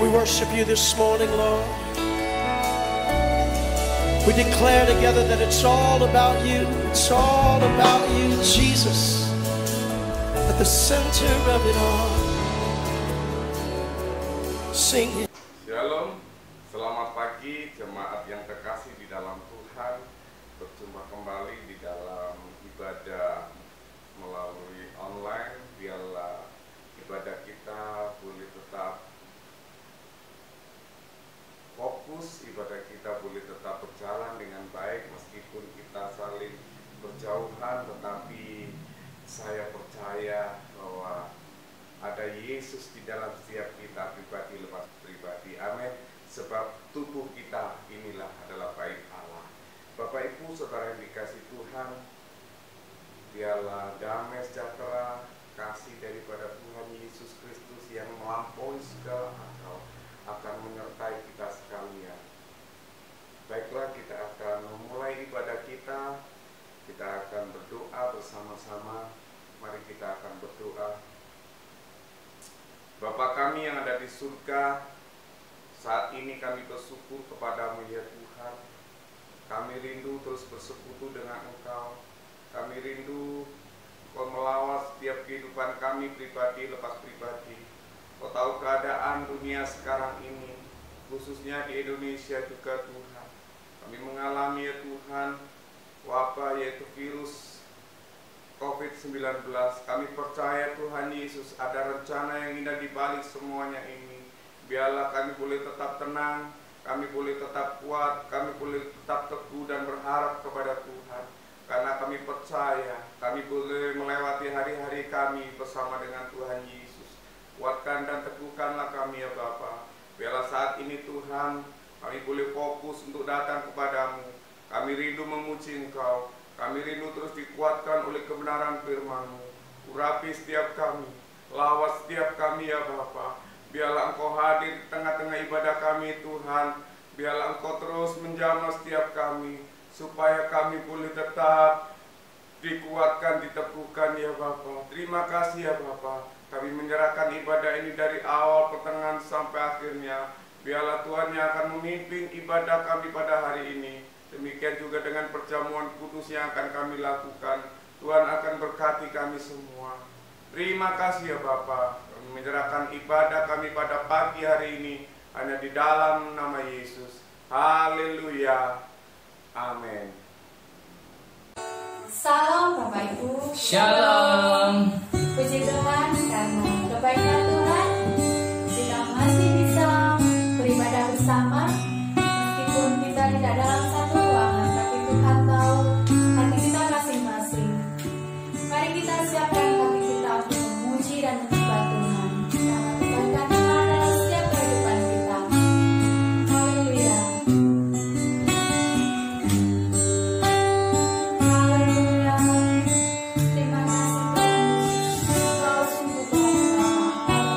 We worship you this morning, Lord. We declare together that it's all about you. It's all about you, Jesus, at the center of it all. Sing it. Shalom, selamat pagi jemaat yang terkasih di dalam Tuhan. Berjumpa kembali di dalam ibadah melalui online. Biarlah ibadah kita boleh tetap fokus, ibadah kita boleh tetap berjalan dengan baik meskipun kita saling berjauhan, tetapi saya percaya bahwa ada Yesus di dalam setiap kita, pribadi lepas pribadi. Amin. Sebab tubuh kita inilah adalah bait Allah. Bapak Ibu saudara yang dikasih Tuhan, biarlah damai sejahtera, kasih daripada Tuhan Yesus Kristus yang melampaui segala akal akan menyertai kita sekalian. Baiklah, kita akan memulai ibadah kita. Kita akan berdoa bersama-sama. Mari kita akan berdoa. Bapa kami yang ada di surga, saat ini kami bersyukur kepadamu ya Tuhan. Kami rindu terus bersekutu dengan Engkau. Kami rindu Engkau melawat setiap kehidupan kami pribadi lepas pribadi. Kau tahu keadaan dunia sekarang ini, khususnya di Indonesia juga Tuhan. Kami mengalami ya Tuhan wabah, yaitu virus COVID-19. Kami percaya Tuhan Yesus ada rencana yang indah di balik semuanya ini. Biarlah kami boleh tetap tenang, kami boleh tetap kuat, kami boleh tetap teguh dan berharap kepada Tuhan. Karena kami percaya kami boleh melewati hari-hari kami bersama dengan Tuhan Yesus. Kuatkan dan teguhkanlah kami ya Bapa. Biarlah saat ini Tuhan kami boleh fokus untuk datang kepadamu. Kami rindu memuji Engkau. Kami rindu terus dikuatkan oleh kebenaran firman-Mu. Urapi setiap kami, lawat setiap kami ya Bapa. Biarlah Engkau hadir di tengah-tengah ibadah kami Tuhan. Biarlah Engkau terus menjamah setiap kami, supaya kami boleh tetap dikuatkan, diteguhkan ya Bapa. Terima kasih ya Bapa. Kami menyerahkan ibadah ini dari awal, pertengahan sampai akhirnya. Biarlah Tuhan yang akan memimpin ibadah kami pada hari ini. Demikian juga dengan perjamuan kudus yang akan kami lakukan. Tuhan akan berkati kami semua. Terima kasih ya Bapa. Kami menyerahkan ibadah kami pada pagi hari ini hanya di dalam nama Yesus. Haleluya. Amin. Salam Bapak Ibu. Shalom. Puji Tuhan karena kebaikan Tuhan kita masih bisa beribadah bersama meskipun kita tidak dalam satu ruangan, tapi Tuhan tahu hati kita masing-masing. Mari kita siapkan hati kita untuk memuji dan menyembah Tuhan. Karena kebaikan Tuhan dalam setiap kehidupan kita. Haleluya. Haleluya. Terima kasih Tuhan. Engkau sungguh baik.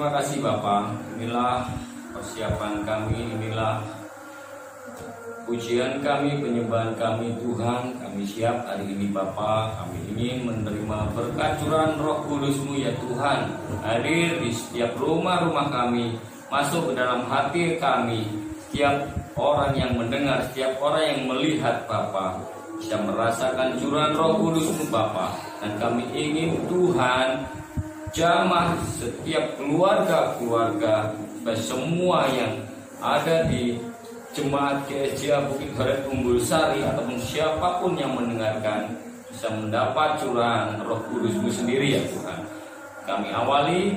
terima kasih Bapa. Inilah persiapan kami, inilah pujian kami, penyembahan kami Tuhan. Kami siap hari ini Bapa. Kami ingin menerima berkat curahan Roh Kudus-Mu ya Tuhan. Hadir di setiap rumah-rumah kami, masuk ke dalam hati kami. Setiap orang yang mendengar, setiap orang yang melihat Bapa, bisa merasakan curahan Roh Kudus-Mu Bapa. Dan kami ingin Tuhan jamah setiap keluarga-keluarga, semua yang ada di Jemaat GSJ Bukit Barat Umbul Sari ataupun siapapun yang mendengarkan bisa mendapat curahan Roh Kudus-Mu sendiri ya Tuhan. Kami awali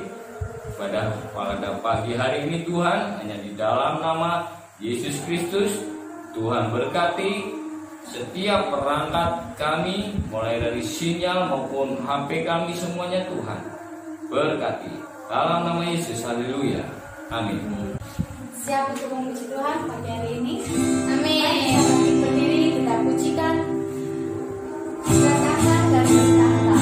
pada pagi hari ini Tuhan, hanya di dalam nama Yesus Kristus. Tuhan berkati setiap perangkat kami, mulai dari sinyal maupun HP kami semuanya Tuhan. Berkati dalam nama Yesus, haleluya, amin. Siap untuk memuji Tuhan pagi hari ini? Amin. Kita berdiri, kita pujikan, katakan dan berkata.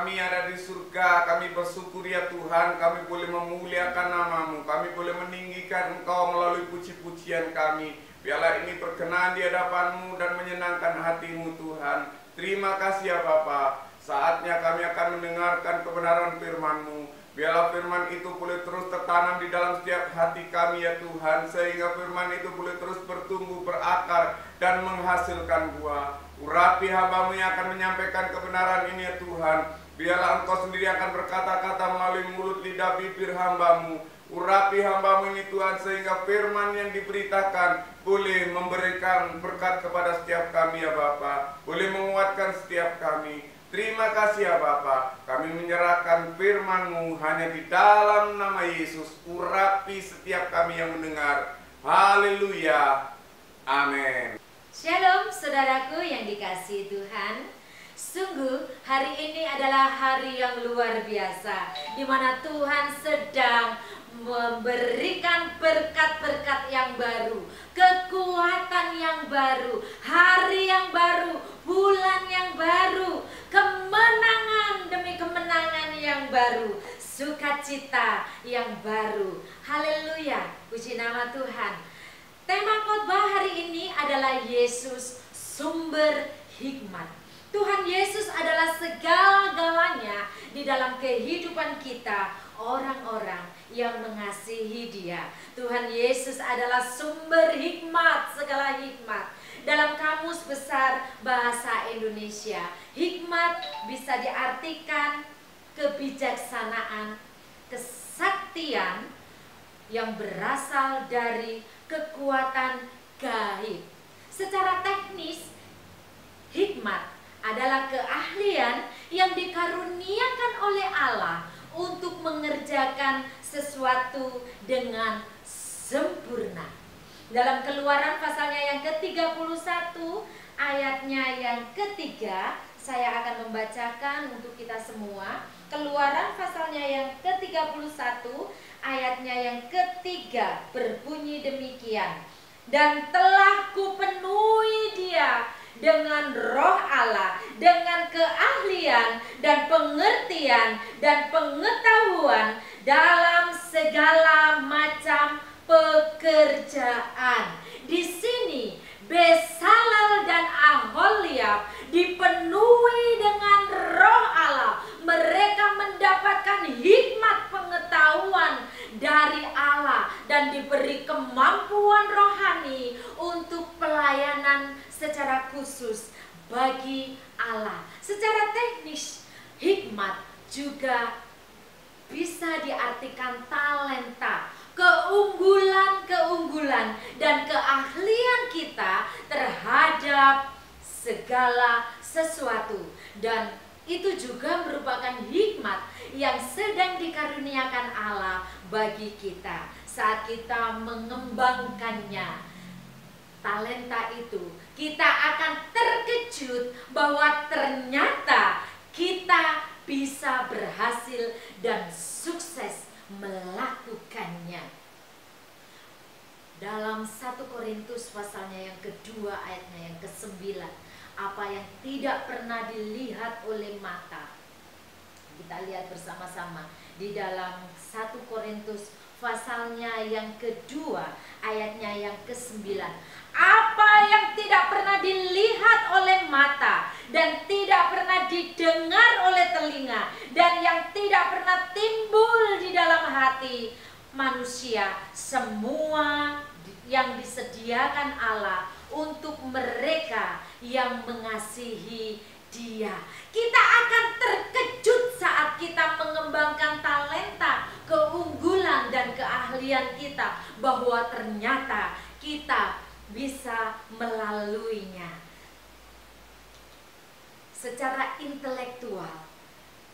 kami ada di surga, kami bersyukur ya Tuhan, kami boleh memuliakan nama-Mu, kami boleh meninggikan Engkau melalui puji-pujian kami. Biarlah ini berkenan di hadapan-Mu dan menyenangkan hati-Mu Tuhan. Terima kasih ya Bapa. Saatnya kami akan mendengarkan kebenaran firman-Mu. Biarlah firman itu boleh terus tertanam di dalam setiap hati kami ya Tuhan, sehingga firman itu boleh terus bertumbuh, berakar, dan menghasilkan buah. Urapi hamba-Mu yang akan menyampaikan kebenaran ini ya Tuhan. Biarlah Engkau sendiri akan berkata-kata melalui mulut lidah bibir hamba-Mu. Urapi hamba-Mu ini Tuhan, sehingga firman yang diberitakan boleh memberikan berkat kepada setiap kami ya Bapa, boleh menguatkan setiap kami. Terima kasih ya Bapa, kami menyerahkan firman-Mu hanya di dalam nama Yesus. Urapi setiap kami yang mendengar. Haleluya. Amin. Shalom saudaraku yang dikasihi Tuhan. Sungguh hari ini adalah hari yang luar biasa, di mana Tuhan sedang memberikan berkat-berkat yang baru, kekuatan yang baru, hari yang baru, bulan yang baru, kemenangan demi kemenangan yang baru, sukacita yang baru. Haleluya, puji nama Tuhan. Tema khotbah hari ini adalah Yesus sumber hikmat. Tuhan Yesus adalah segala-galanya di dalam kehidupan kita, orang-orang yang mengasihi Dia. Tuhan Yesus adalah sumber hikmat, segala hikmat. Dalam Kamus Besar Bahasa Indonesia, hikmat bisa diartikan kebijaksanaan, kesaktian yang berasal dari kekuatan gaib. Secara teknis, hikmat adalah keahlian yang dikaruniakan oleh Allah untuk mengerjakan sesuatu dengan sempurna. Dalam Keluaran pasalnya yang ke-31 ayatnya yang ketiga, saya akan membacakan untuk kita semua. Keluaran pasalnya yang ke-31 ayatnya yang ketiga berbunyi demikian. Dan telah kupenuhi dia dengan roh Allah, dengan keahlian dan pengertian dan pengetahuan dalam segala macam pekerjaan. Di sini Bezalel dan Aholiab dipenuhi dengan roh Allah. Mereka mendapatkan hikmat pengetahuan dari Allah dan diberi kemampuan rohani untuk pelayanan secara khusus bagi Allah. Secara teknis, hikmat juga bisa diartikan talenta, keunggulan-keunggulan dan keahlian kita terhadap segala sesuatu. Dan itu juga merupakan hikmat yang sedang dikaruniakan Allah bagi kita saat kita mengembangkannya. Talenta itu, kita akan terkejut bahwa ternyata kita bisa berhasil dan sukses melakukannya. Dalam 1 Korintus pasalnya yang kedua ayatnya yang ke-9, apa yang tidak pernah dilihat oleh mata. Kita lihat bersama-sama di dalam 1 Korintus pasalnya yang kedua ayatnya yang ke-9. Apa yang tidak pernah dilihat oleh mata dan tidak pernah didengar oleh telinga dan yang tidak pernah timbul di dalam hati manusia, semua yang disediakan Allah untuk mereka yang mengasihi Dia. Kita akan terkejut saat kita mengembangkan talenta, keunggulan dan keahlian kita, bahwa ternyata kita bisa melaluinya. Secara intelektual,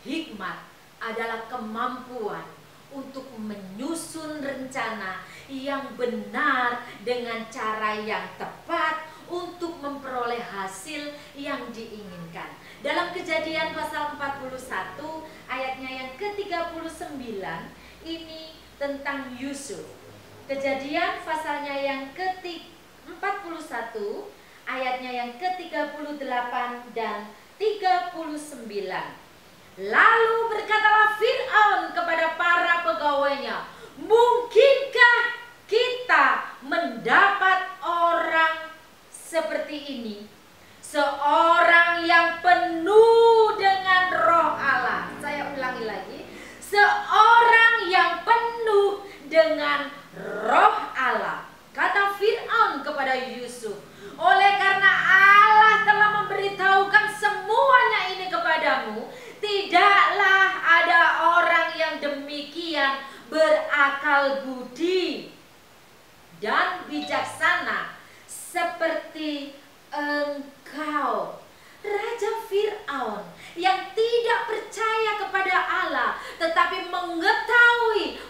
hikmat adalah kemampuan untuk menyusun rencana yang benar dengan cara yang tepat untuk memperoleh hasil yang diinginkan. Dalam Kejadian pasal 41 ayatnya yang ke-39 ini tentang Yusuf. Kejadian pasalnya yang ke-41 ayatnya yang ke-38 dan 39. Lalu berkatalah Fir'aun kepada para pegawainya, mungkinkah kita mendapat orang seperti ini, seorang yang penuh dengan roh Allah. Saya ulangi lagi, seorang yang penuh dengan roh Allah. Kata Fir'aun kepada Yusuf, oleh karena Allah telah memberitahukan semuanya ini kepadamu, tidaklah ada orang yang demikian berakal budi dan bijaksana seperti engkau. Raja Fir'aun yang tidak percaya kepada Allah, tetapi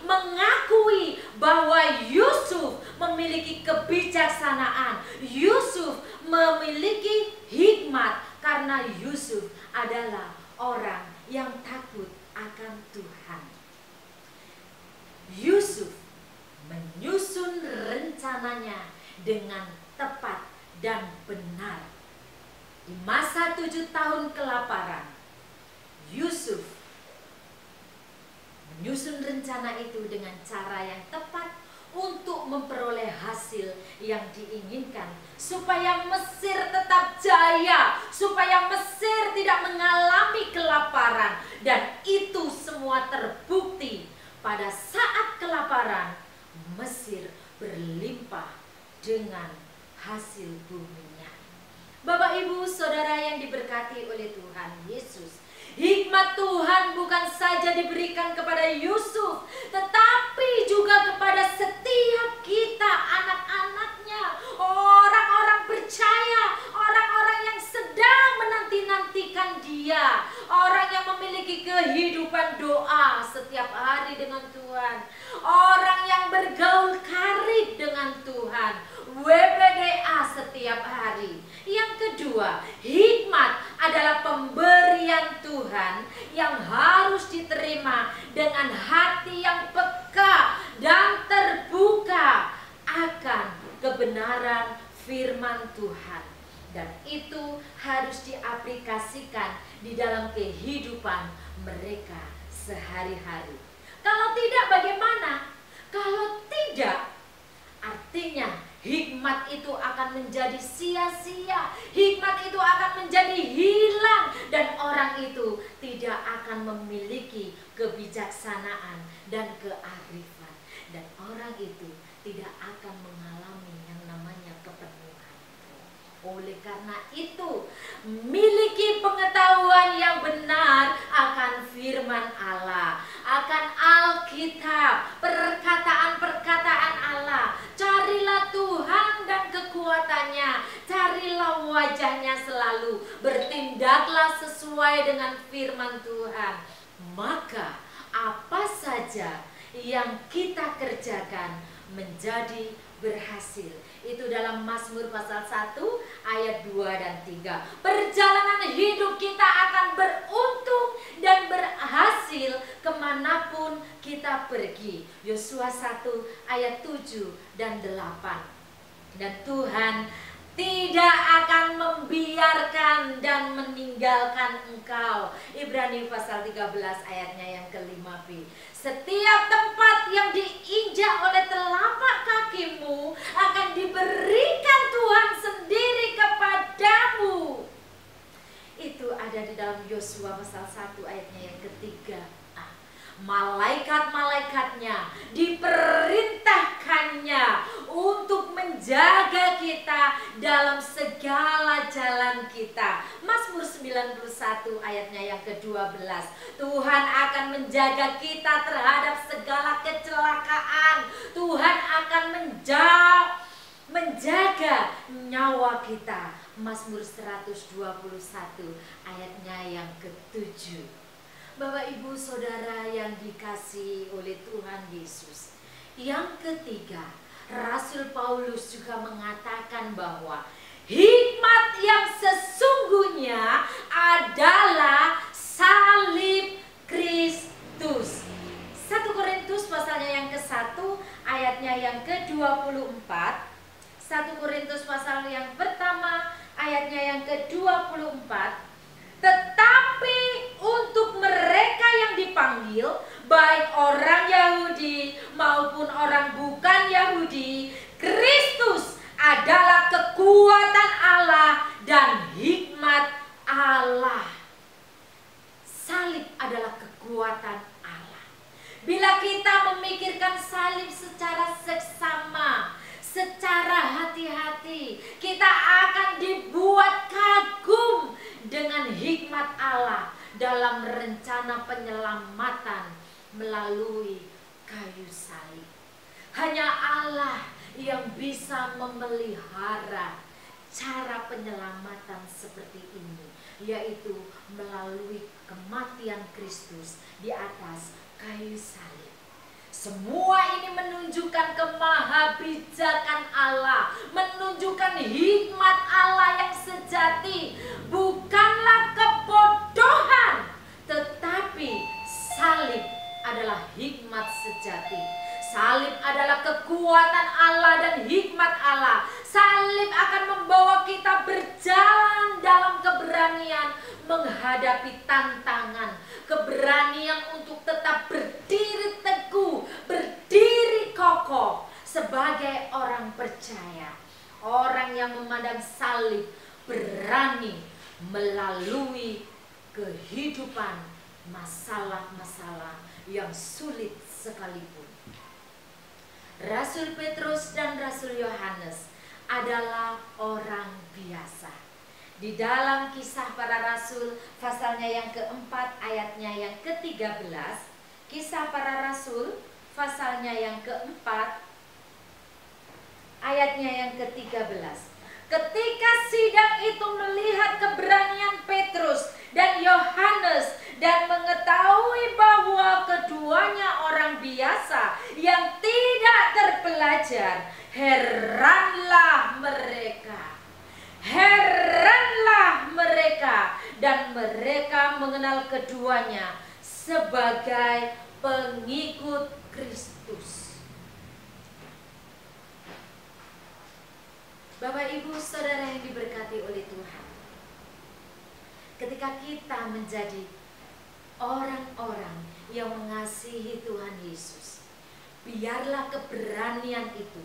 mengakui bahwa Yusuf memiliki kebijaksanaan, Yusuf memiliki hikmat, karena Yusuf adalah orang yang takut akan Tuhan. Yusuf menyusun rencananya dengan tepat dan benar. Di masa 7 tahun kelaparan, Yusuf menyusun rencana itu dengan cara yang tepat untuk memperoleh hasil yang diinginkan, supaya Mesir tetap jaya, supaya Mesir tidak mengalami kelaparan. Dan itu semua terbukti. Pada saat kelaparan, Mesir berlimpah dengan hasil buminya. Bapak, Ibu, Saudara yang diberkati oleh Tuhan Yesus, hikmat Tuhan bukan saja diberikan kepada Yusuf, tetapi juga kepada setiap kita, anak-anaknya, orang-orang percaya, orang-orang yang sedang menanti-nantikan Dia, orang yang memiliki kehidupan doa setiap hari dengan Tuhan, orang yang bergaul karib dengan Tuhan, WPDA setiap hari. Yang kedua, hikmat adalah pemberian Tuhan yang harus diterima dengan hati yang peka dan terbuka akan kebenaran firman Tuhan. Dan itu harus diaplikasikan di dalam kehidupan mereka sehari-hari. Kalau tidak, bagaimana? Kalau tidak, artinya hikmat itu akan menjadi sia-sia, hikmat itu akan menjadi hilang, dan orang itu tidak akan memiliki kebijaksanaan dan kearifan, dan orang itu tidak akan mengalami yang namanya kepenuhan. Oleh karena itu, miliki pengetahuan yang benar akan firman Allah, akan Alkitab, perkataan-perkataan Allah. Carilah Tuhan dan kekuatannya, carilah wajahnya selalu, bertindaklah sesuai dengan firman Tuhan. Maka apa saja yang kita kerjakan menjadi berhasil. Itu dalam Mazmur pasal 1 ayat 2 dan 3. Perjalanan hidup kita akan beruntung dan berhasil kemanapun kita pergi. Yosua 1 ayat 7 dan 8. Dan Tuhan tidak akan membiarkan dan meninggalkan engkau. Ibrani pasal 13 ayatnya yang ke-5b. Setiap tempat yang diinjak oleh telapak kakimu akan diberikan Tuhan sendiri kepadamu. Itu ada di dalam Yosua pasal 1 ayatnya yang ketiga. Malaikat-malaikatnya diperintahkannya untuk menjaga kita dalam segala jalan kita. Mazmur 91 ayatnya yang ke-12. Tuhan akan menjaga kita terhadap segala kecelakaan. Tuhan akan menjaga nyawa kita. Mazmur 121 ayatnya yang ke-7. Bapak, Ibu, Saudara yang dikasihi oleh Tuhan Yesus. Yang ketiga, Rasul Paulus juga mengatakan bahwa hikmat yang sesungguhnya adalah salib Kristus. 1 Korintus pasalnya yang ke-1 ayatnya yang ke-24. 1 Korintus pasal yang pertama ayatnya yang ke-24. Tetapi untuk mereka dipanggil, baik orang Yahudi maupun orang bukan Yahudi, Kristus adalah kekuatan Allah dan hikmat Allah. Salib adalah kekuatan Allah. Bila kita memikirkan salib secara seksama, secara hati-hati, kita akan dibuat kagum dengan hikmat Allah dalam rencana penyelamatan melalui kayu salib. Hanya Allah yang bisa memelihara cara penyelamatan seperti ini, yaitu melalui kematian Kristus di atas kayu salib. Semua ini menunjukkan kemahabijakan Allah, menunjukkan hikmat Allah yang sejati, bukanlah kebodohan, tetapi salib adalah hikmat sejati. Salib adalah kekuatan Allah dan hikmat Allah. Salib akan membawa kita berjalan dalam keberanian menghadapi tantangan, keberanian untuk tetap berdiri teguh, berdiri kokoh sebagai orang percaya. Orang yang memandang salib berani melalui kehidupan masalah-masalah yang sulit sekalipun. Rasul Petrus dan Rasul Yohanes adalah orang biasa. Di dalam Kisah Para Rasul pasalnya yang keempat ayatnya yang ke-13, Kisah Para Rasul pasalnya yang keempat ayatnya yang ke-13. Ketika sidang itu melihat keberanian Petrus dan Yohanes dan mengetahui bahwa keduanya orang biasa yang tidak terpelajar, heranlah mereka. Heranlah mereka, dan mereka mengenal keduanya sebagai pengikut Kristus. Bapak, Ibu, Saudara yang diberkati oleh Tuhan, ketika kita menjadi orang-orang yang mengasihi Tuhan Yesus, biarlah keberanian itu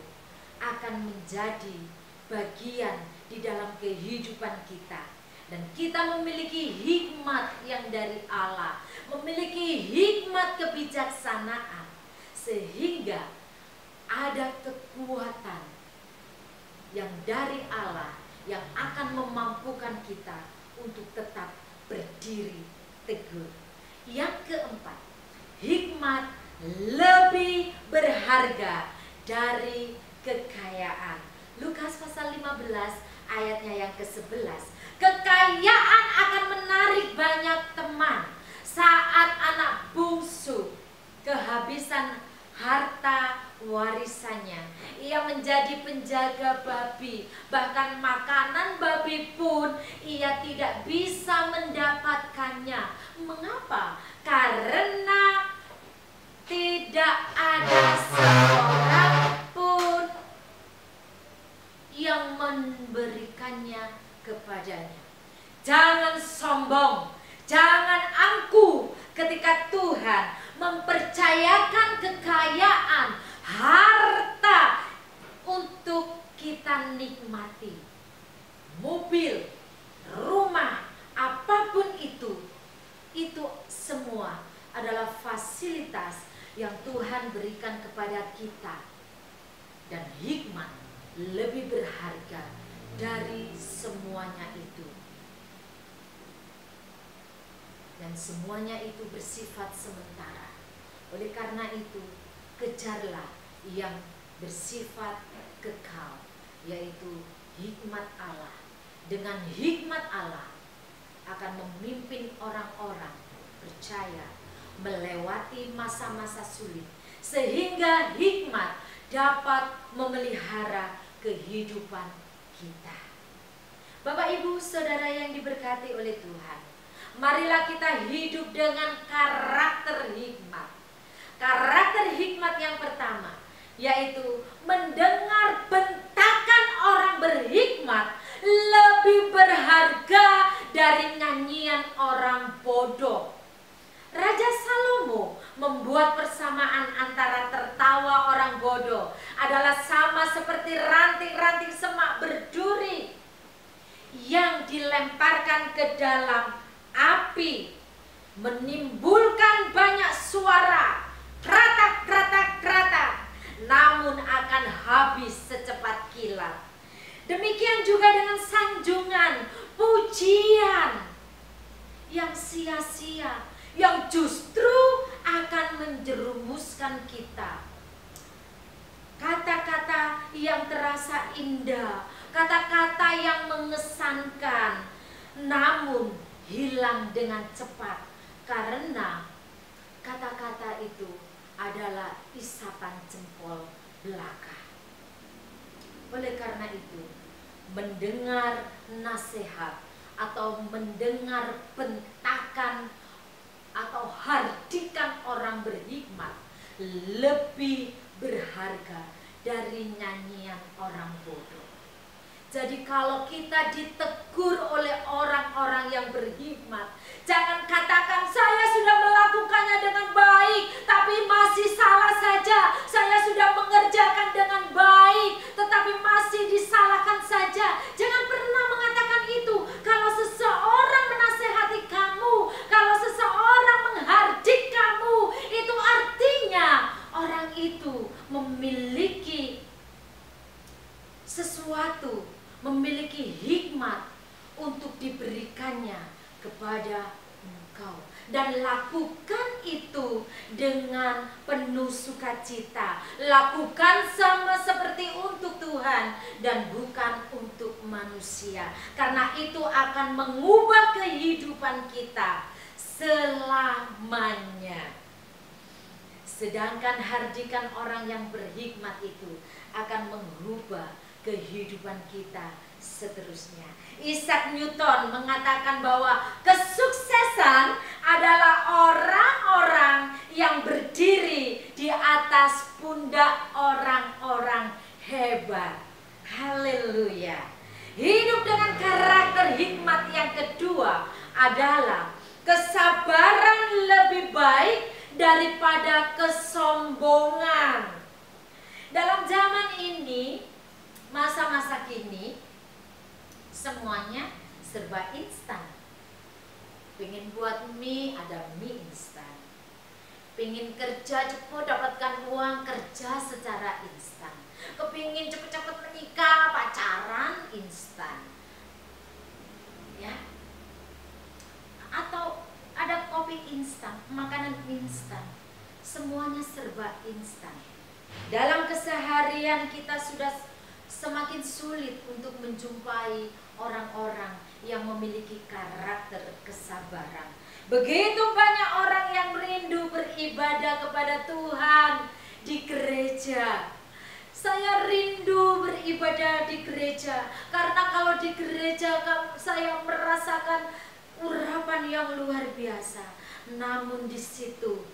akan menjadi bagian di dalam kehidupan kita. Dan kita memiliki hikmat yang dari Allah, memiliki hikmat kebijaksanaan, sehingga ada kekuatan yang dari Allah yang akan memampukan kita untuk tetap berdiri teguh. Yang keempat, hikmat lebih berharga dari kekayaan. Lukas pasal 15 ayatnya yang ke-11. Kekayaan akan menarik banyak teman saat anak bungsu kehabisan harta warisannya. Ia menjadi penjaga babi, bahkan makanan babi pun ia tidak bisa mendapatkannya. Mengapa? Karena tidak ada seorang pun yang memberikannya kepadanya. Jangan sombong, jangan angkuh ketika Tuhan mempercayakan kekayaan, harta untuk kita nikmati. Mobil, rumah, apapun itu semua adalah fasilitas yang Tuhan berikan kepada kita. Dan hikmat lebih berharga dari semuanya itu. Dan semuanya itu bersifat sementara. Oleh karena itu, kejarlah yang bersifat kekal, yaitu hikmat Allah. Dengan hikmat Allah akan memimpin orang-orang percaya melewati masa-masa sulit, sehingga hikmat dapat memelihara kehidupan kita. Bapak, Ibu, Saudara yang diberkati oleh Tuhan, marilah kita hidup dengan karakter hikmat. Karakter hikmat yang pertama, yaitu mendengar bentakan orang berhikmat lebih berharga dari nyanyian orang bodoh. Raja Salomo ilmu membuat persamaan antara tertawa orang bodoh adalah sama seperti ranting-ranting semak berduri yang dilemparkan ke dalam api, menimbulkan banyak suara, kratak, namun akan habis secepat kilat. Demikian juga dengan sanjungan, pujian yang sia-sia, yang justru akan menjerumuskan kita. Kata-kata yang terasa indah, kata-kata yang mengesankan, namun hilang dengan cepat karena kata-kata itu adalah isapan jempol belaka. Oleh karena itu, mendengar nasihat atau mendengar bentakan atau hardikan orang berhikmat lebih berharga dari nyanyian orang bodoh. Jadi kalau kita ditegur oleh orang-orang yang berhikmat, jangan katakan saya sudah melakukannya dengan baik tapi masih salah saja. Saya sudah mengerjakan dengan baik tetapi masih disalahkan saja. Jangan pernah mengatakan itu. Kalau seseorang menasehati kamu, kalau seseorang menghardik kamu, itu artinya orang itu memiliki sesuatu, memiliki hikmat untuk diberikannya kepada engkau. Dan lakukan itu dengan penuh sukacita. Lakukan sama seperti untuk Tuhan dan bukan untuk manusia. Karena itu akan mengubah kehidupan kita selamanya. Sedangkan hardikan orang yang berhikmat itu akan mengubah kehidupan kita seterusnya. Isaac Newton mengatakan bahwa kesuksesan adalah orang-orang yang berdiri di atas pundak orang-orang hebat. Haleluya. Hidup dengan karakter hikmat yang kedua adalah kesabaran lebih baik daripada kesombongan. Dalam zaman ini, masa-masa kini, semuanya serba instan. Pengen buat mie, ada mie instan. Pengen kerja cepat, dapatkan uang, kerja secara instan. Kepingin cepet-cepet menikah, pacaran instan. Ya. Atau ada kopi instan, makanan instan. Semuanya serba instan. Dalam keseharian kita sudah semakin sulit untuk menjumpai orang-orang yang memiliki karakter kesabaran. Begitu banyak orang yang rindu beribadah kepada Tuhan di gereja. Saya rindu beribadah di gereja karena kalau di gereja saya merasakan urapan yang luar biasa. Namun di situ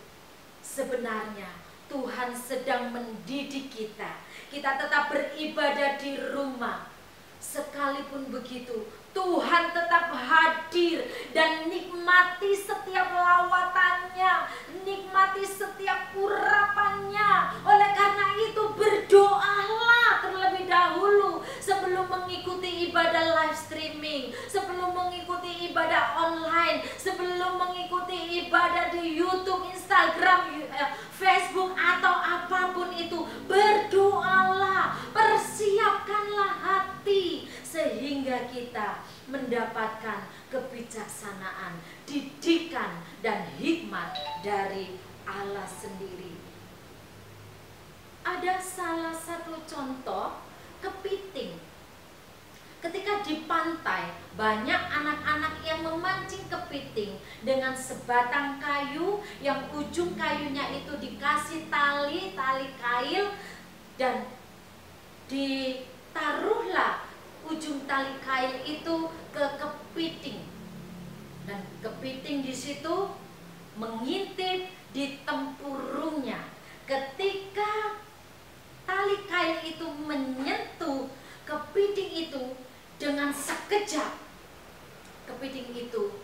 sebenarnya Tuhan sedang mendidik kita. Kita tetap beribadah di rumah. Sekalipun begitu, Tuhan tetap hadir dan nikmati setiap lawatannya, nikmati setiap urapannya. Oleh karena itu berdoalah terlebih dahulu sebelum mengikuti ibadah live streaming, sebelum mengikuti ibadah online, sebelum mengikuti ibadah di YouTube, Instagram, Facebook atau apapun itu. Berdoalah, persiapkanlah hati sehingga kita mendapatkan kebijaksanaan, didikan dan hikmat dari Allah sendiri. Ada salah satu contoh kepiting. Ketika di pantai, banyak anak-anak yang memancing kepiting dengan sebatang kayu yang ujung kayunya itu dikasih tali kail dan ditaruhlah ujung tali kail itu ke kepiting. Dan kepiting di situ mengintip di tempurungnya. Ketika tali kail itu menyentuh kepiting itu, dengan sekejap kepiting itu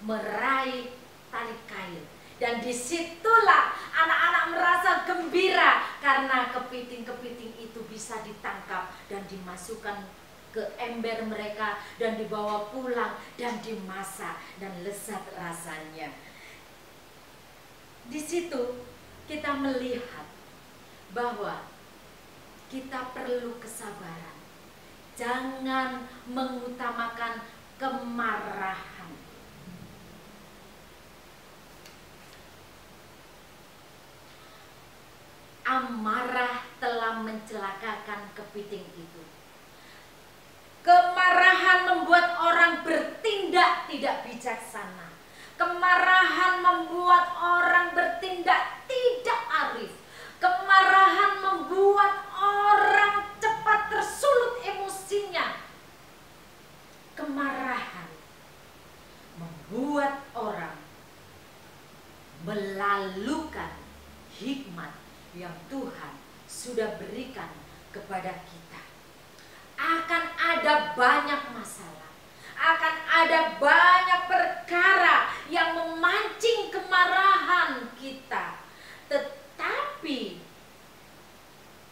meraih tali kail Dan disitulah anak-anak merasa gembira karena kepiting-kepiting itu bisa ditangkap dan dimasukkan ke ember mereka dan dibawa pulang dan dimasak dan lezat rasanya. Di situ kita melihat bahwa kita perlu kesabaran. Jangan mengutamakan kemarahan. Amarah telah mencelakakan kepiting itu. Kemarahan membuat orang bertindak tidak bijaksana. Kemarahan membuat orang bertindak tidak arif. Kemarahan membuat orang cepat tersulut emosinya. Kemarahan membuat orang melalukan hikmat yang Tuhan sudah berikan kepada kita. Akan ada banyak masalah, akan ada banyak perkara yang memancing kemarahan kita. Tetapi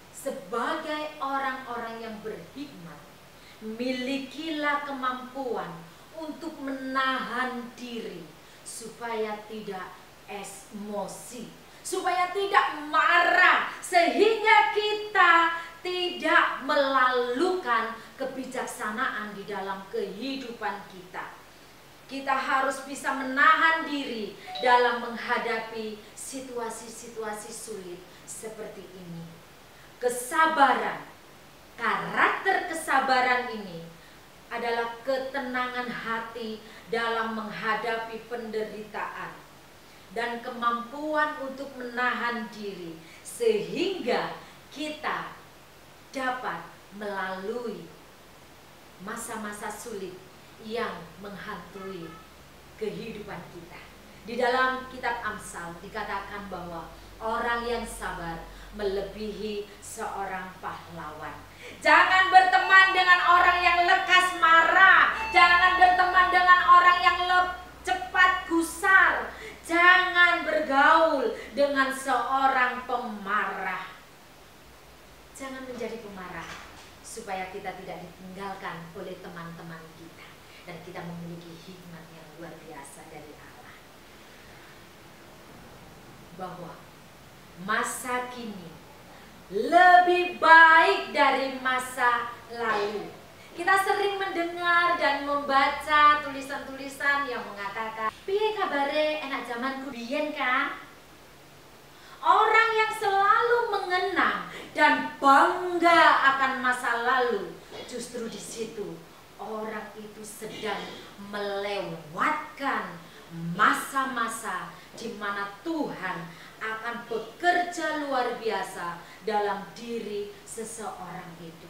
sebagai orang-orang yang berhikmat, milikilah kemampuan untuk menahan diri supaya tidak emosi, supaya tidak marah, sehingga kita tidak melalukan kebijaksanaan di dalam kehidupan kita. Kita harus bisa menahan diri dalam menghadapi situasi-situasi sulit seperti ini. Kesabaran, karakter kesabaran ini adalah ketenangan hati dalam menghadapi penderitaan dan kemampuan untuk menahan diri sehingga kita dapat melalui masa-masa sulit yang menghantui kehidupan kita. Di dalam kitab Amsal dikatakan bahwa orang yang sabar melebihi seorang pahlawan. Jangan berteman dengan orang yang lekas marah. Jangan berteman dengan orang yang cepat gusar. Jangan bergaul dengan seorang pemarah. Jangan menjadi pemarah supaya kita tidak ditinggalkan oleh teman-teman kita dan kita memiliki hikmat yang luar biasa dari Allah. Bahwa masa kini lebih baik dari masa lalu. Kita sering mendengar dan membaca tulisan-tulisan yang mengatakan, "Piye kabare enak zamanku biyen kan?" Orang yang selalu mengenang dan bangga akan masa lalu, justru di situ orang itu sedang melewatkan masa-masa di mana Tuhan akan bekerja luar biasa dalam diri seseorang itu.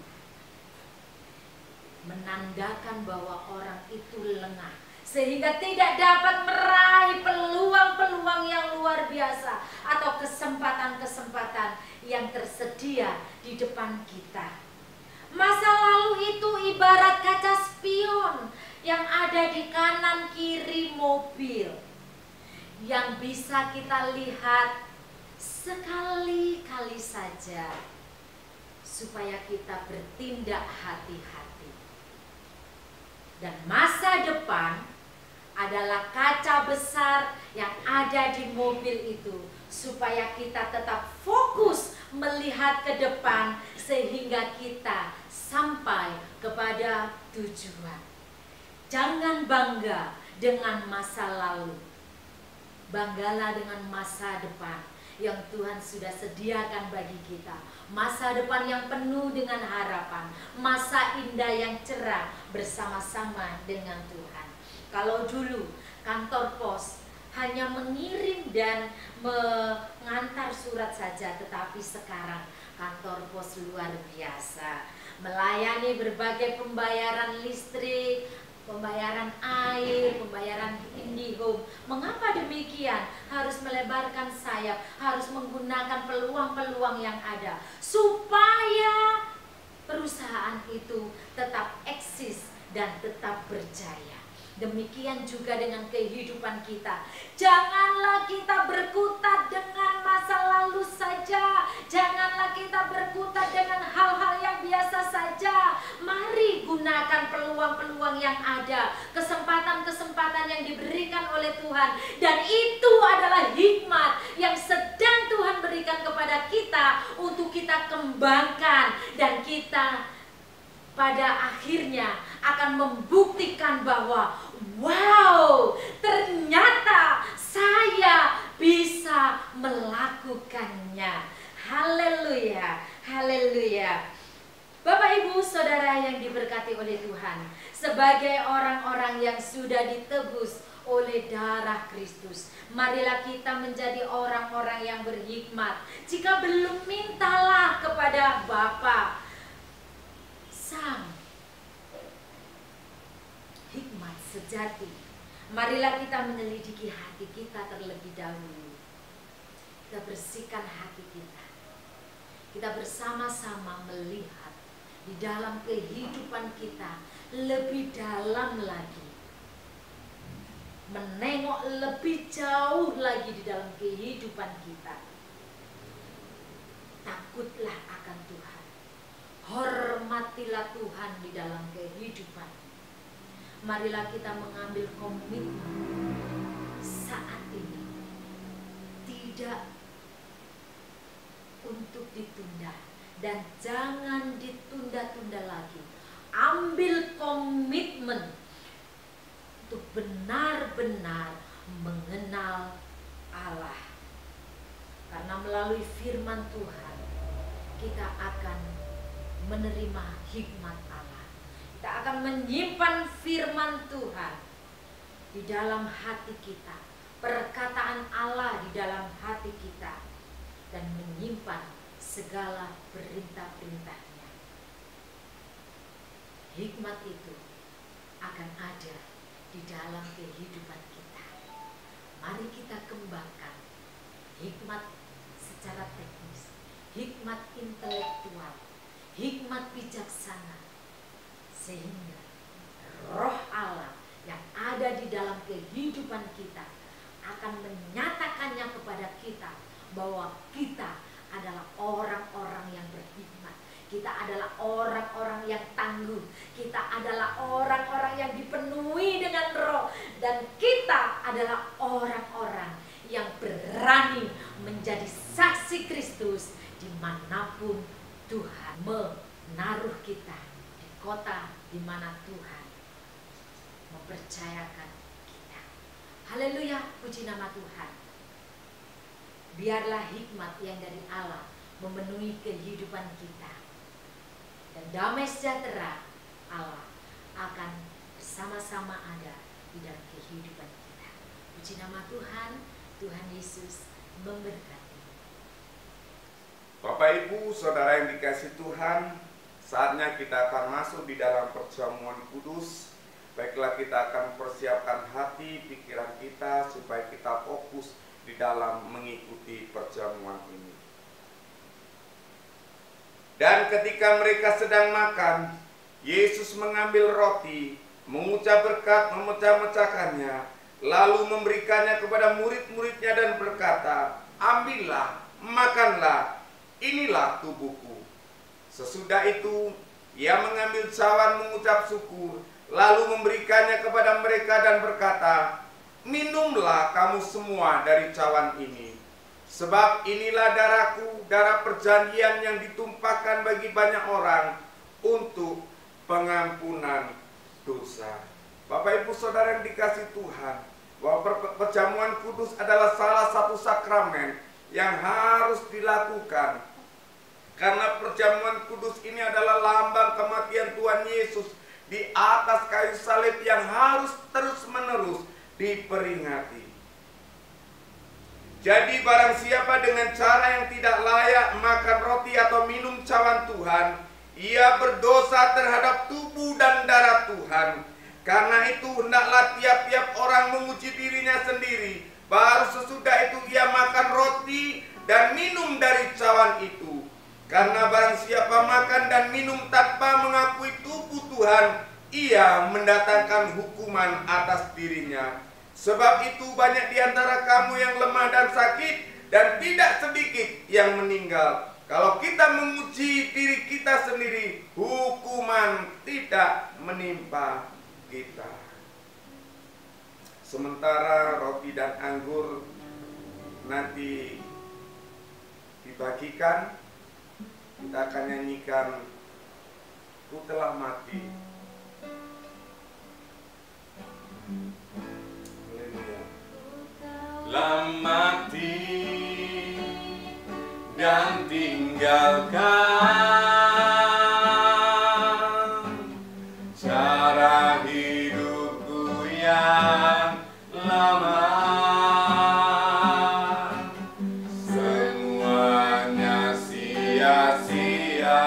Menandakan bahwa orang itu lengah sehingga tidak dapat meraih peluang-peluang yang luar biasa atau kesempatan-kesempatan yang tersedia di depan kita. Masa lalu itu ibarat kaca spion yang ada di kanan kiri mobil yang bisa kita lihat sekali-kali saja supaya kita bertindak hati-hati. Dan masa depan adalah kaca besar yang ada di mobil itu supaya kita tetap fokus melihat ke depan sehingga kita sampai kepada tujuan. Jangan bangga dengan masa lalu. Banggalah dengan masa depan yang Tuhan sudah sediakan bagi kita. Masa depan yang penuh dengan harapan, masa indah yang cerah bersama-sama dengan Tuhan. Kalau dulu kantor pos hanya mengirim dan mengantar surat saja, tetapi sekarang kantor pos luar biasa, melayani berbagai pembayaran listrik, pembayaran air, pembayaran IndiHome. Mengapa demikian? Harus melebarkan sayap, harus menggunakan peluang-peluang yang ada supaya perusahaan itu tetap eksis dan tetap berjaya. Demikian juga dengan kehidupan kita. Janganlah kita berkutat dengan masa lalu saja. Janganlah kita berkutat dengan hal-hal yang biasa saja. Mari gunakan peluang-peluang yang ada, kesempatan-kesempatan yang diberikan oleh Tuhan. Dan itu adalah hikmat yang sedang Tuhan berikan kepada kita untuk kita kembangkan, dan kita pada akhirnya akan membuktikan bahwa wow, ternyata saya bisa melakukannya. Haleluya, haleluya. Bapak, Ibu, Saudara yang diberkati oleh Tuhan, sebagai orang-orang yang sudah ditebus oleh darah Kristus, marilah kita menjadi orang-orang yang berhikmat. Jika belum, mintalah kepada Bapa Sang hikmat sejati. Marilah kita menyelidiki hati kita terlebih dahulu. Kita bersihkan hati kita. Kita bersama-sama melihat di dalam kehidupan kita lebih dalam lagi, menengok lebih jauh lagi di dalam kehidupan kita. Takutlah akan Tuhan, hormatilah Tuhan di dalam kehidupan. Marilah kita mengambil komitmen saat ini, tidak untuk ditunda, dan jangan ditunda-tunda lagi. Ambil komitmen untuk benar-benar mengenal Allah, karena melalui firman Tuhan kita akan menerima hikmat Allah. Kita akan menyimpan firman Tuhan di dalam hati kita, perkataan Allah di dalam hati kita, dan menyimpan segala perintah-perintahnya. Hikmat itu akan ada di dalam kehidupan kita. Mari kita kembangkan hikmat secara teknis, hikmat intelektual, hikmat bijaksana, sehingga roh Allah yang ada di dalam kehidupan kita akan menyatakannya kepada kita bahwa kita adalah orang-orang yang berhikmat. Kita adalah orang-orang yang tangguh. Kita adalah orang-orang yang dipenuhi dengan roh. Dan kita adalah orang-orang yang berani menjadi saksi Kristus dimanapun Tuhan menaruh kita, di kota di mana Tuhan mempercayakan kita. Haleluya, puji nama Tuhan. Biarlah hikmat yang dari Allah memenuhi kehidupan kita, dan damai sejahtera Allah akan bersama-sama ada di dalam kehidupan kita. Puji nama Tuhan. Tuhan Yesus memberkati. Bapak, Ibu, Saudara yang dikasihi Tuhan, saatnya kita akan masuk di dalam perjamuan kudus. Baiklah, kita akan persiapkan hati, pikiran kita supaya kita fokus di dalam mengikuti perjamuan ini. Dan ketika mereka sedang makan, Yesus mengambil roti, mengucap berkat, memecah-mecahkannya, lalu memberikannya kepada murid-muridnya dan berkata, "Ambillah, makanlah, inilah tubuhku." Sesudah itu, ia mengambil cawan, mengucap syukur, lalu memberikannya kepada mereka dan berkata, "Minumlah kamu semua dari cawan ini, sebab inilah darahku, darah perjanjian yang ditumpahkan bagi banyak orang untuk pengampunan dosa." Bapak, Ibu, Saudara yang dikasihi Tuhan, bahwa perjamuan kudus adalah salah satu sakramen yang harus dilakukan, karena perjamuan kudus ini adalah lambang kematian Tuhan Yesus di atas kayu salib yang harus terus-menerus diperingati. Jadi barang siapa dengan cara yang tidak layak makan roti atau minum cawan Tuhan, ia berdosa terhadap tubuh dan darah Tuhan. Karena itu hendaklah tiap-tiap orang menguji dirinya sendiri, baru sesudah itu ia makan roti dan minum dari cawan itu. Karena barang siapa makan dan minum tanpa mengakui tubuh Tuhan, ia mendatangkan hukuman atas dirinya. Sebab itu banyak di antara kamu yang lemah dan sakit, dan tidak sedikit yang meninggal. Kalau kita memuji diri kita sendiri, hukuman tidak menimpa kita. Sementara roti dan anggur nanti dibagikan, kita akan nyanyikan "Ku telah mati". Telah mati dan tinggalkan cara hidupku yang lama. Semuanya sia-sia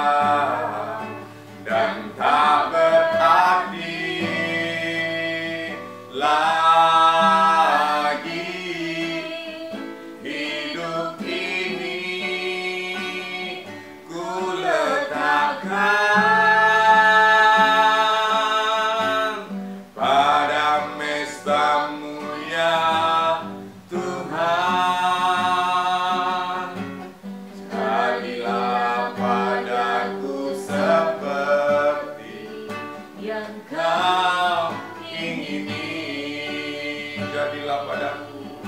dan tak berarti lagi. Hidup ini ku letakkan pada mestamu ya Tuhan. Jadilah padaku seperti yang Kau ingini. Jadilah padaku,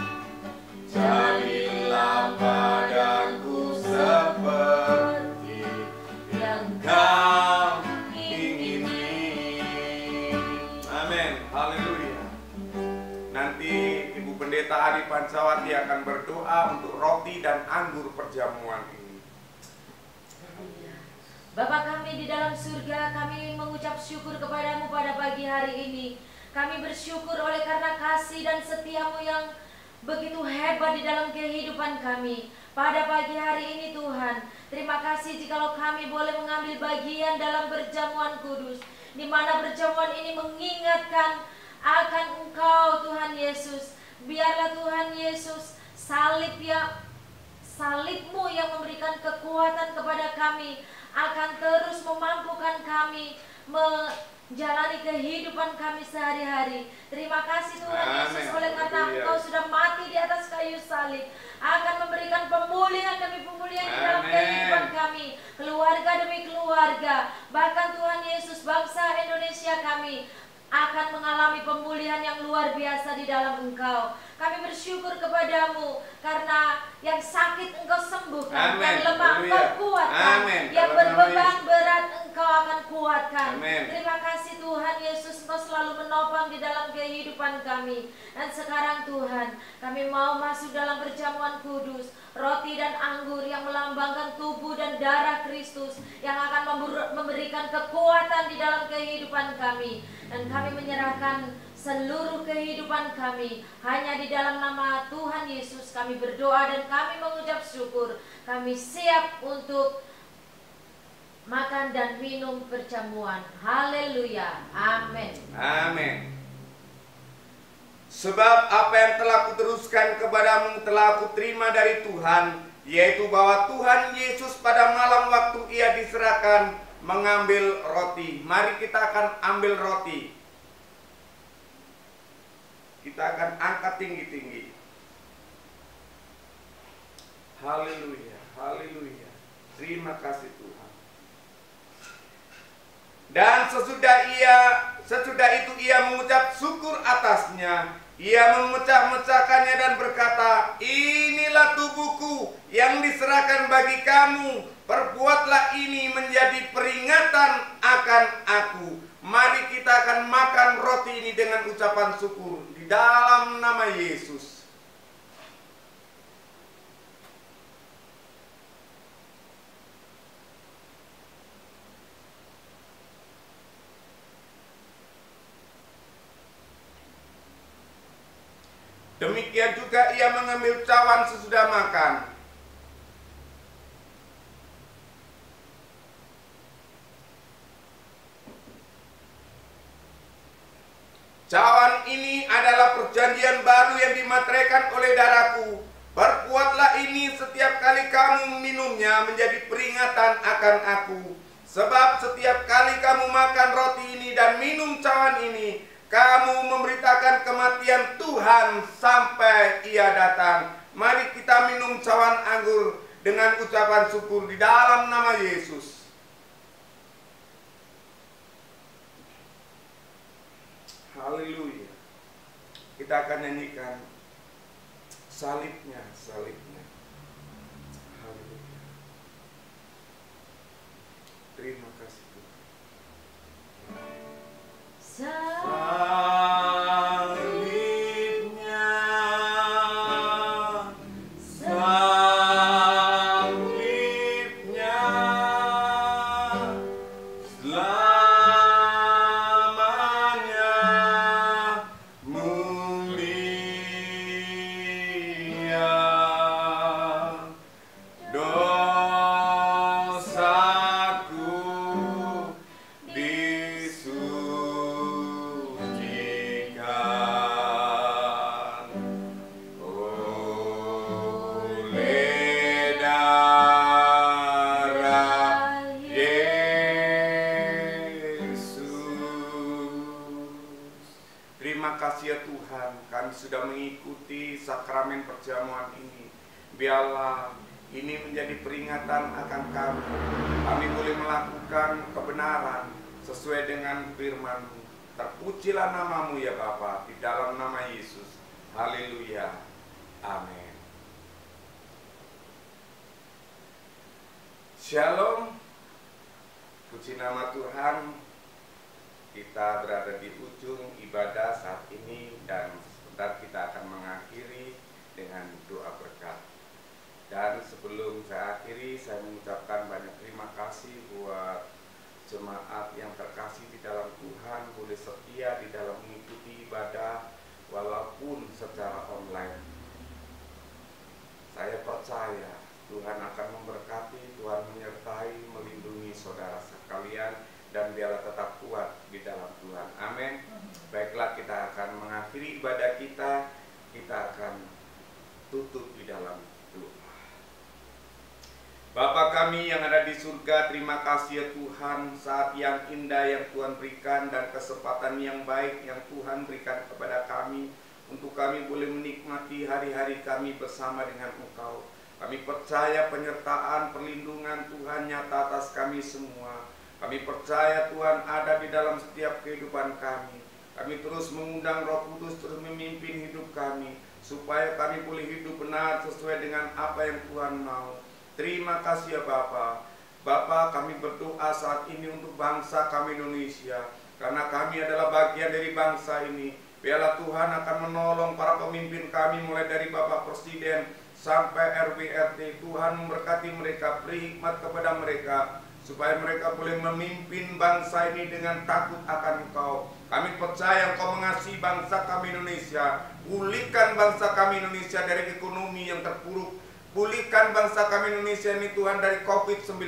Jadilah padaku seperti yang Kau ingini. amin, haleluya. Nanti Ibu Pendeta Adi Pancawati akan berdoa untuk roti dan anggur perjamuan ini. Bapa kami di dalam surga, kami mengucap syukur kepadamu pada pagi hari ini. Kami bersyukur oleh karena kasih dan setiamu yang begitu hebat di dalam kehidupan kami. Pada pagi hari ini Tuhan, terima kasih jikalau kami boleh mengambil bagian dalam perjamuan kudus, di mana perjamuan ini mengingatkan akan Engkau Tuhan Yesus. Biarlah Tuhan Yesus salib-Mu yang memberikan kekuatan kepada kami, akan terus memampukan kami menjalani kehidupan kami sehari-hari. Terima kasih Tuhan Yesus, Amin. oleh karena Haleluya. Engkau sudah mati di atas kayu salib, akan memberikan pemulihan demi pemulihan di dalam Amin. kehidupan kami, keluarga demi keluarga. Bahkan Tuhan Yesus, bangsa Indonesia kami akan mengalami pemulihan yang luar biasa di dalam Engkau. Kami bersyukur kepadamu karena yang sakit Engkau sembuhkan, Amin. yang lemah Engkau Haleluya. kuatkan, Amin. yang Dalam nama berbeban Yesus. berat Engkau akan kuatkan. Amin. Terima kasih Tuhan Yesus, Engkau selalu menopang di dalam kehidupan kami. Dan sekarang Tuhan, kami mau masuk dalam perjamuan kudus, roti dan anggur yang melambangkan tubuh dan darah Kristus yang akan memberikan kekuatan di dalam kehidupan kami. Dan kami menyerahkan seluruh kehidupan kami hanya di dalam nama Tuhan Yesus. Kami berdoa dan kami mengucap syukur. Kami siap untuk makan dan minum perjamuan. Haleluya. Amin. Amin. Sebab apa yang telah kuteruskan kepadamu telah aku terima dari Tuhan, yaitu bahwa Tuhan Yesus pada malam waktu ia diserahkan mengambil roti. Mari kita akan ambil roti. Kita akan angkat tinggi-tinggi. Haleluya, haleluya. Terima kasih Tuhan. Dan sesudah itu ia mengucap syukur atasnya. Ia memecah-mecahkannya dan berkata, "Inilah tubuhku yang diserahkan bagi kamu. Perbuatlah ini menjadi peringatan akan aku." Mari kita akan makan roti ini dengan ucapan syukur di dalam nama Yesus. Demikian juga ia mengambil cawan sesudah makan. Cawan ini adalah perjanjian baru yang dimateraikan oleh darahku. Perbuatlah ini setiap kali kamu minumnya menjadi peringatan akan aku. Sebab setiap kali kamu makan roti ini dan minum cawan ini, kamu memberitakan kematian Tuhan sampai Ia datang. Mari kita minum cawan anggur dengan ucapan syukur di dalam nama Yesus. Haleluya. Kita akan nyanyikan salibnya, salibnya. Haleluya. Terima kasih Tuhan. Salibnya, salibnya, selamanya mulia. Dosaku disucikan oleh darah Yesus. Terima kasih ya Tuhan, kami sudah mengikuti sakramen perjamuan ini. Biarlah ini menjadi peringatan akan kami. Kami boleh melakukan kebenaran sesuai dengan firman-Mu. Terpujilah nama-Mu ya Bapa, di dalam nama Yesus. Haleluya. Amin. Shalom. Puji nama Tuhan. Kita berada di ujung ibadah saat ini dan sebentar kita akan mengakhiri dengan doa berkat. Dan sebelum saya akhiri, saya mengucapkan banyak terima kasih buat jemaat yang terkasih di dalam Tuhan, boleh setia di dalam mengikuti ibadah walaupun secara online. Saya percaya Tuhan akan memberkati, Tuhan menyertai, melindungi saudara sekalian, dan biarlah tetap kuat di dalam Tuhan. Amin. Baiklah, kita akan mengakhiri ibadah kita. Kita akan tutup di dalam doa. Bapa kami yang ada di surga, terima kasih ya Tuhan, saat yang indah yang Tuhan berikan dan kesempatan yang baik yang Tuhan berikan kepada kami untuk kami boleh menikmati hari-hari kami bersama dengan Engkau. Kami percaya penyertaan, perlindungan Tuhan nyata atas kami semua. Kami percaya Tuhan ada di dalam setiap kehidupan kami. Kami terus mengundang Roh Kudus terus memimpin hidup kami, supaya kami boleh hidup benar sesuai dengan apa yang Tuhan mau. Terima kasih ya Bapa. Bapa, kami berdoa saat ini untuk bangsa kami Indonesia, karena kami adalah bagian dari bangsa ini. Biarlah Tuhan akan menolong para pemimpin kami, mulai dari Bapak Presiden sampai RW RT. Tuhan memberkati mereka, beri hikmat kepada mereka, supaya mereka boleh memimpin bangsa ini dengan takut akan Engkau. Kami percaya Engkau mengasihi bangsa kami Indonesia. Pulihkan bangsa kami Indonesia dari ekonomi yang terpuruk. Pulihkan bangsa kami Indonesia ini Tuhan dari COVID-19.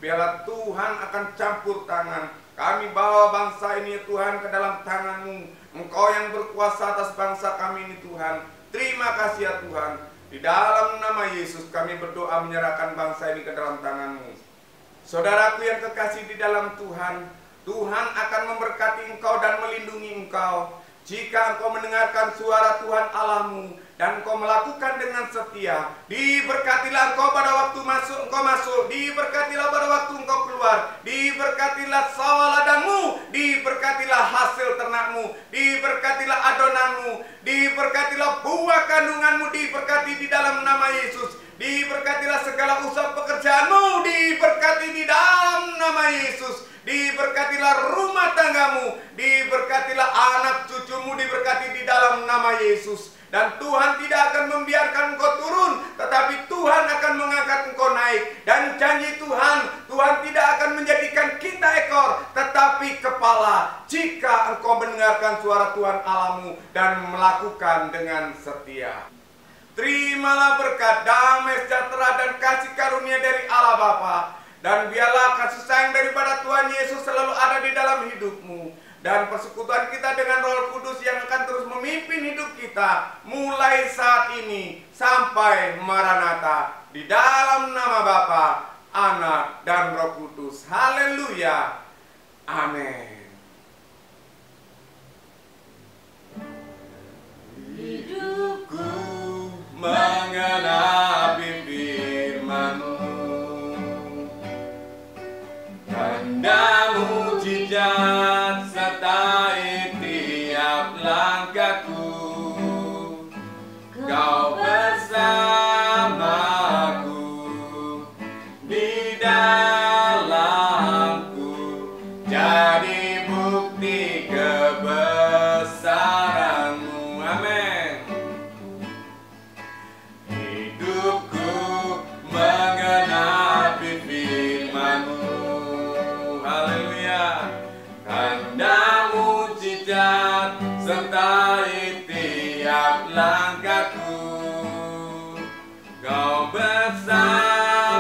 Biarlah Tuhan akan campur tangan. Kami bawa bangsa ini Tuhan ke dalam tangan-Mu. Engkau yang berkuasa atas bangsa kami ini Tuhan. Terima kasih ya Tuhan. Di dalam nama Yesus kami berdoa menyerahkan bangsa ini ke dalam tangan-Mu. Saudaraku yang kekasih di dalam Tuhan, Tuhan akan memberkati engkau dan melindungi engkau. Jika engkau mendengarkan suara Tuhan Allahmu dan engkau melakukan dengan setia, diberkatilah engkau pada waktu masuk engkau masuk, diberkatilah pada waktu engkau keluar, diberkatilah sawah ladangmu, diberkatilah hasil ternakmu, diberkatilah adonanmu, diberkatilah buah kandunganmu, diberkati di dalam nama Yesus. Diberkatilah segala usaha pekerjaanmu, diberkati di dalam nama Yesus. Diberkatilah rumah tanggamu, diberkatilah anak cucumu, diberkati di dalam nama Yesus. Dan Tuhan tidak akan membiarkan engkau turun, tetapi Tuhan akan mengangkat engkau naik. Dan janji Tuhan, Tuhan tidak akan menjadikan kita ekor, tetapi kepala, jika engkau mendengarkan suara Tuhan Allahmu dan melakukan dengan setia. Terimalah berkat, damai sejahtera dan kasih karunia dari Allah Bapa, dan biarlah kasih sayang daripada Tuhan Yesus selalu ada di dalam hidupmu, dan persekutuan kita dengan Roh Kudus yang akan terus memimpin hidup kita mulai saat ini sampai Maranatha. Di dalam nama Bapa, Anak, dan Roh Kudus. Haleluya. Amin. Hidupku mengenapi firman-Mu, tanda mujizat sertai tiap langkahku. Kau bersamaku di dalamku, jadi bukti kebesaran-Mu. Amin. Hidupku mengenapi firman-Mu. Haleluya. Tanda mujizat sertai tiap langkahku. Kau bersamaku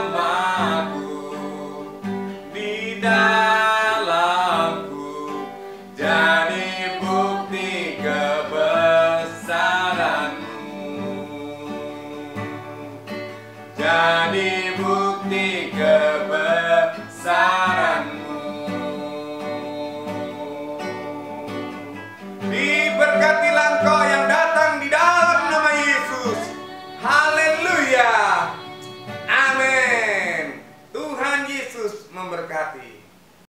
di dalamku, jadi bukti kebesaran-Mu. Jadi bukti kebesaran-Mu. Diberkatilah engkau yang datang di dalam nama Yesus. Haleluya. Amin. Tuhan Yesus memberkati.